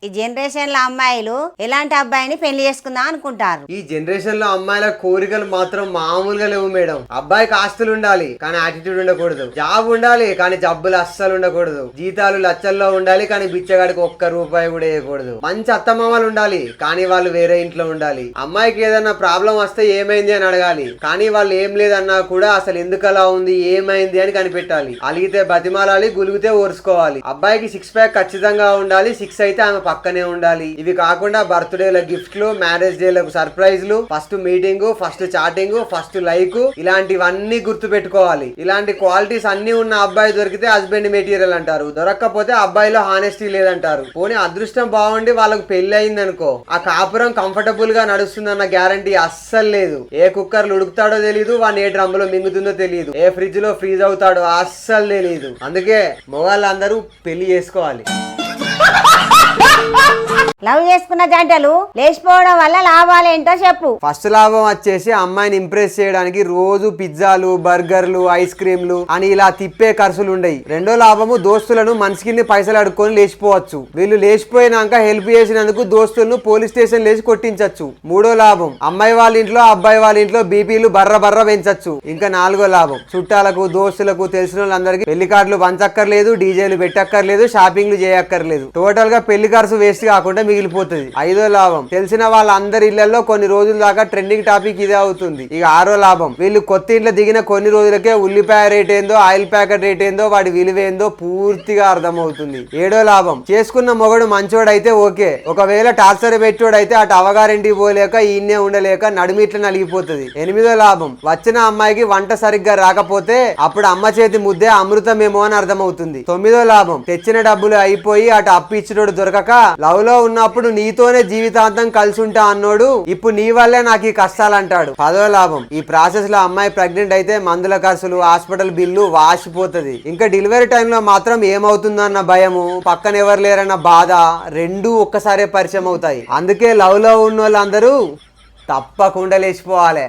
ఈ జనరేషన్ లో అమ్మాయిలు ఎలాంటి అబ్బాయిని పెళ్లి చేసుకుందాం అనుకుంటారు. ఈ జనరేషన్ లో అమ్మాయిల కోరికలు మాత్రం మామూలుగా లేవు మేడం. అబ్బాయికి ఆస్తులు ఉండాలి కానీ యాటిట్యూడ్ ఉండకూడదు, జాబ్ ఉండాలి కానీ జబ్బులు అస్సలు ఉండకూడదు, జీతాలు లచ్చల్లో ఉండాలి కానీ బిచ్చగాడికి ఒక్క రూపాయి కూడా వేయకూడదు, మంచి అత్తమామలు ఉండాలి కానీ వాళ్ళు వేరే ఇంట్లో ఉండాలి, అమ్మాయికి ఏదన్నా ప్రాబ్లం వస్తే ఏమైంది అని అడగాలి కానీ వాళ్ళు ఏం లేదన్నా కూడా అసలు ఎందుకు అలా ఉంది ఏమైంది అని కనిపెట్టాలి, అలిగితే బతిమాలాలి గులిగితే ఓర్చుకోవాలి, అబ్బాయికి 6 ప్యాక్ ఖచ్చితంగా ఉండాలి, 6 అయితే ఆమె పక్కనే ఉండాలి. ఇవి కాకుండా బర్త్డేల గిఫ్ట్లు, మ్యారేజ్ డేలకు సర్ప్రైజ్లు, first meeting, first chatting, first like, ఇలాంటివన్నీ గుర్తు పెట్టుకోవాలి. ఇలాంటి క్వాలిటీస్ అన్ని ఉన్న అబ్బాయి దొరికితే హస్బెండ్ మెటీరియల్ అంటారు, దొరక్కపోతే అబ్బాయిలో హానెస్టీ లేదంటారు. పోనీ అదృష్టం బాగుండి వాళ్ళకు పెళ్లి అయింది అనుకో, ఆ కాపురం కంఫర్టబుల్ గా నడుస్తుందన్న గ్యారంటీ అస్సలు లేదు. ఏ కుక్కర్లు ఉడుకుతాడో తెలియదు, వాడిని ఏ డ్రమ్ లో మింగుతుందో తెలియదు, ఏ ఫ్రిడ్జ్ లో ఫ్రీజ్ అవుతాడో అస్సలు తెలియదు. అందుకే మొగాళ్ళందరూ పెళ్లి చేసుకోవాలి. లవ్ చేసుకున్న జంటలు లేచిపోవడం వల్ల లాభాలేంటో చెప్పు. ఫస్ట్ లాభం వచ్చేసి అమ్మాయిని ఇంప్రెస్ చేయడానికి రోజు పిజ్జాలు, బర్గర్లు, ఐస్ క్రీమ్లు అని ఇలా తిప్పే ఖర్చులు ఉండయి. రెండో లాభము దోస్తులను మనిషికి పైసలు అడుక్కొని లేచిపోవచ్చు. వీళ్ళు లేచిపోయినాక హెల్ప్ చేసినందుకు దోస్తులను పోలీస్ స్టేషన్ లేచి కొట్టించచ్చు. మూడో లాభం అమ్మాయి వాళ్ళ ఇంట్లో అబ్బాయి వాళ్ళ ఇంట్లో బీపీలు బర్ర పెంచచ్చు. ఇంకా నాలుగో లాభం చుట్టాలకు దోస్తులకు తెలిసిన వాళ్ళందరికీ పెళ్లి కార్డులు పంచక్కర్లేదు, డీజేలు పెట్టక్కర్లేదు, షాపింగ్లు చేయక్కర్లేదు. టోటల్ గా పెళ్లి ఖర్చు వేస్ట్ కాకుండా మిగిలిపోతుంది. ఐదో లాభం తెలిసిన వాళ్ళందరి ఇళ్లలో కొన్ని రోజుల దాకా ట్రెండింగ్ టాపిక్ ఇదే అవుతుంది. ఇక ఆరో లాభం వీళ్ళు కొత్త ఇంట్లో దిగిన కొన్ని రోజులకే ఉల్లిపాయ రేట్ ఏందో, ఆయిల్ ప్యాకెట్ రేట్ ఏందో, వాడి విలువ ఏందో పూర్తిగా అర్థమవుతుంది. ఏడో లాభం చేసుకున్న మొగడు మంచోడైతే ఓకే, ఒకవేళ టార్చర్ పెట్టోడైతే అటు అవగారింటికి పోలేక ఈయన్నే ఉండలేక నడిమిట్ల నలిగిపోతుంది. ఎనిమిదో లాభం వచ్చిన అమ్మాయికి వంట సరిగ్గా రాకపోతే అప్పుడు అమ్మ చేతి ముద్దే అమృతమేమో అని అర్థమవుతుంది. తొమ్మిదో లాభం తెచ్చిన డబ్బులు అయిపోయి అటు అప్పు ఇచ్చినోడు దొరకక లవ్ లో ఉన్నప్పుడు నీతోనే జీవితాంతం కలిసి ఉంటా అన్నోడు ఇప్పుడు నీ వల్లే నాకు ఈ కష్టాలు అంటాడు. పదో లాభం ఈ ప్రాసెస్ లో అమ్మాయి ప్రెగ్నెంట్ అయితే మందుల ఖర్చులు, హాస్పిటల్ బిల్లు వాసిపోతుంది. ఇంకా డెలివరీ టైంలో మాత్రం ఏమవుతుందన్న భయము, పక్కన ఎవరు లేరన్న బాధ రెండూ ఒక్కసారే పరిచయం అవుతాయి. అందుకే లవ్ లో ఉన్న వాళ్ళందరూ తప్పకుండా లేచిపోవాలి.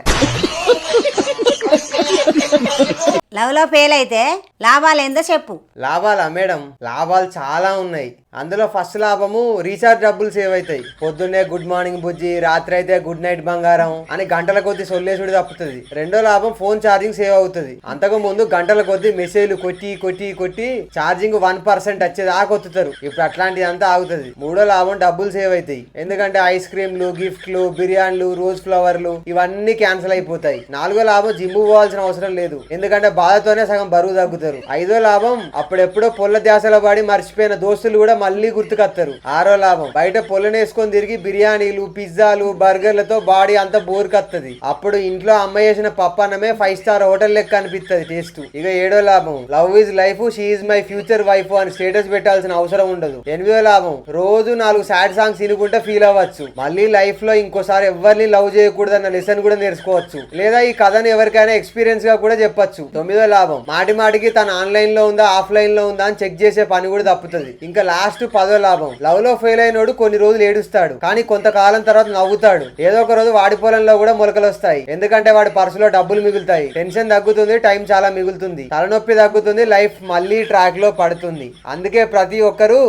లవ్ లో ఫెయిల్ అయితే లాభాలు ఏందో చెప్పు. లాభాలా మేడం? లాభాలు చాలా ఉన్నాయి. అందులో ఫస్ట్ లాభము రీఛార్జ్ డబ్బులు సేవ్ అవుతాయి. పొద్దున్నే గుడ్ మార్నింగ్ బుజ్జి, రాత్రి అయితే గుడ్ నైట్ బంగారం అని గంటల కొద్ది సొల్లేసుడు తప్పుతుంది. రెండో లాభం ఫోన్ ఛార్జింగ్ సేవ్ అవుతుంది. అంతకు ముందు గంటల కొద్ది మెసేజ్లు కొట్టి ఛార్జింగ్ 1% వచ్చేదాకా కొత్తుతారు. ఇప్పుడు అట్లాంటిది అంతా ఆగుతుంది. మూడో లాభం డబ్బులు సేవ్ అవుతాయి. ఎందుకంటే ఐస్ క్రీమ్లు, గిఫ్ట్లు, బిర్యానీలు, రోజ్ ఫ్లవర్లు ఇవన్నీ క్యాన్సిల్ అయిపోతాయి. నాలుగో లాభం జిమ్ పోవాల్సిన అవసరం లేదు, ఎందుకంటే బాధతోనే సగం బరువు తగ్గుతారు. ఐదో లాభం అప్పుడెప్పుడో పొల్ల ధ్యాసలో పడి మర్చిపోయిన దోస్తులు కూడా మళ్ళీ గుర్తుకొస్తారు. ఆరో లాభం బయట పొల్లనేసుకొని తిరిగి బిర్యానీలు, పిజ్జాలు, బర్గర్లతో బాడీ అంతా బోర్కత్తది. అప్పుడు ఇంట్లో అమ్మ చేసిన పప్పన్నమే 5 స్టార్ హోటల్ లెక్క అనిపిస్తుంది టేస్ట్. ఇక ఏడో లాభం love is life, she is my future wife అని స్టేటస్ పెట్టాల్సిన అవసరం ఉండదు. ఎనిమిదో లాభం రోజు 4 సాడ్ సాంగ్స్ వినుకుంటే ఫీల్ అవ్వచ్చు. మళ్ళీ లైఫ్ లో ఇంకోసారి ఎవరిని లవ్ చేయకూడదన్న లెసన్ కూడా నేర్చుకోవచ్చు, లేదా ఈ కథను ఎవరికైనా ఎక్స్పీరియన్స్ గా కూడా చెప్పొచ్చు. తొమ్మిదో లాభం మాటికి తన ఆన్లైన్ లో ఉందా ఆఫ్లైన్ లో ఉందా అని చెక్ చేసే పని కూడా తప్పుతుంది. ఇంకా లాస్ట్ 10వ లాభం లవ్ లో ఫెయిల్ అయినోడు కొన్ని రోజులు ఏడుస్తాడు, కానీ కొంతకాలం తర్వాత నవ్వుతాడు. ఏదో ఒక రోజు వాడి పొలంలో కూడా మొలకలు వస్తాయి, ఎందుకంటే వాడి పర్సులో డబ్బులు మిగులుతాయి. టెన్షన్ తగ్గుతుంది, టైం చాలా మిగులుతుంది, తలనొప్పి తగ్గుతుంది, లైఫ్ మళ్ళీ ట్రాక్ లో పడుతుంది. అందుకే ప్రతి ఒక్కరూ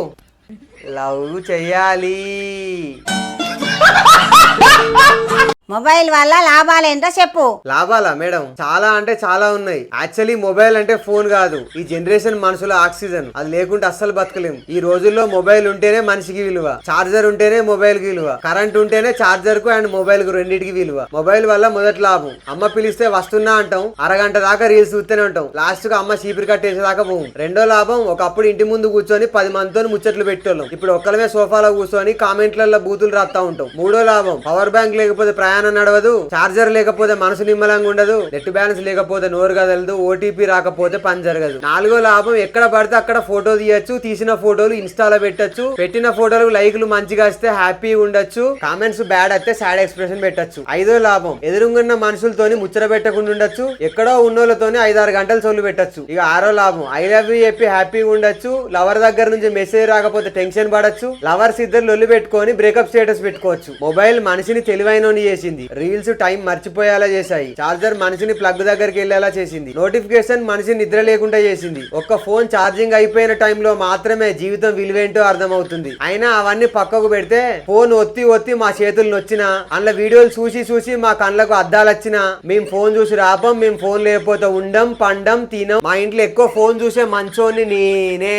లవ్ చెయ్యాలి. మొబైల్ వల్ల లాభాలు ఏంటో చెప్పు. లాభాలా మేడం? చాలా అంటే చాలా ఉన్నాయి. యాక్చువల్లీ మొబైల్ అంటే ఫోన్ కాదు, ఈ జనరేషన్ మనుషుల ఆక్సిజన్. అది లేకుంటే అస్సలు బతకలేం. ఈ రోజుల్లో మొబైల్ ఉంటేనే మనిషికి విలువ, చార్జర్ ఉంటేనే మొబైల్ కి విలువ, కరెంట్ ఉంటేనే చార్జర్ కు అండ్ మొబైల్ కు రెండింటికి విలువ. మొబైల్ వల్ల మొదటి లాభం అమ్మ పిలిస్తే వస్తున్నా అంటాం, అరగంట దాకా రీల్స్ చూస్తూనే ఉంటాం, లాస్ట్ కు అమ్మ చీపిరి కట్టేసేదాకా పోం. రెండో లాభం ఒకప్పుడు ఇంటి ముందు కూర్చొని 10 మందితో ముచ్చట్లు పెట్టేళ్ళం, ఇప్పుడు ఒక్కలమే సోఫాలో కూర్చొని కామెంట్లలో బూతులు రాస్తా ఉంటాం. మూడో లాభం పవర్ బ్యాంక్ లేకపోతే ప్రయాణం నడవదు, చార్జర్ లేకపోతే మనసు నిమ్మలంగా ఉండదు, నెట్ బ్యాలెన్స్ లేకపోతే నోరు కదలదు, ఓటీపీ రాకపోతే పని జరగదు. నాలుగో లాభం ఎక్కడ పడితే అక్కడ ఫోటో తీయచ్చు, తీసిన ఫోటోలు ఇన్స్టాలో పెట్టచ్చు, పెట్టిన ఫోటోలకు లైక్లు మంచిగా వస్తే హ్యాపీ ఉండొచ్చు, కామెంట్స్ బ్యాడ్ అయితే సాడ్ ఎక్స్ప్రెషన్ పెట్టచ్చు. ఐదో లాభం ఎదురుగున్న మనుషులతోని ముచ్చట పెట్టకుండా ఉండొచ్చు, ఎక్కడో ఉన్నోళ్ళతోని 5-6 గంటలు సొల్లు పెట్టచ్చు. ఇక ఆరో లాభం ఐ లవ్ యూ చెప్పి హ్యాపీగా ఉండొచ్చు, లవర్ దగ్గర నుంచి మెసేజ్ రాకపోతే టెన్షన్ పడచ్చు, లవర్స్ ఇద్దరు లొల్లి పెట్టుకొని బ్రేకప్ స్టేటస్ పెట్టుకోవచ్చు. మొబైల్ మనిషిని తెలివైన చేసి చేసింది. రీల్స్ టైం మర్చిపోయేలా చేశాయి. చార్జర్ మనిషిని ప్లగ్ దగ్గరికి వెళ్ళేలా చేసింది. నోటిఫికేషన్ మనిషి నిద్ర లేకుండా చేసింది. ఒక్క ఫోన్ ఛార్జింగ్ అయిపోయిన టైంలో మాత్రమే జీవితం విలువేంటో అర్థమవుతుంది. అయినా అవన్నీ పక్కకు పెడితే ఫోన్ ఒత్తి మా చేతులు నొచ్చినా, అందులో వీడియోలు చూసి మా కళ్ళకు అద్దాలు వచ్చినా మేము ఫోన్ చూసి రాపం, మేము ఫోన్ లేకపోతే ఉండం పండం తినం. మా ఇంట్లో ఎక్కువ ఫోన్ చూసే మంచోని నేనే.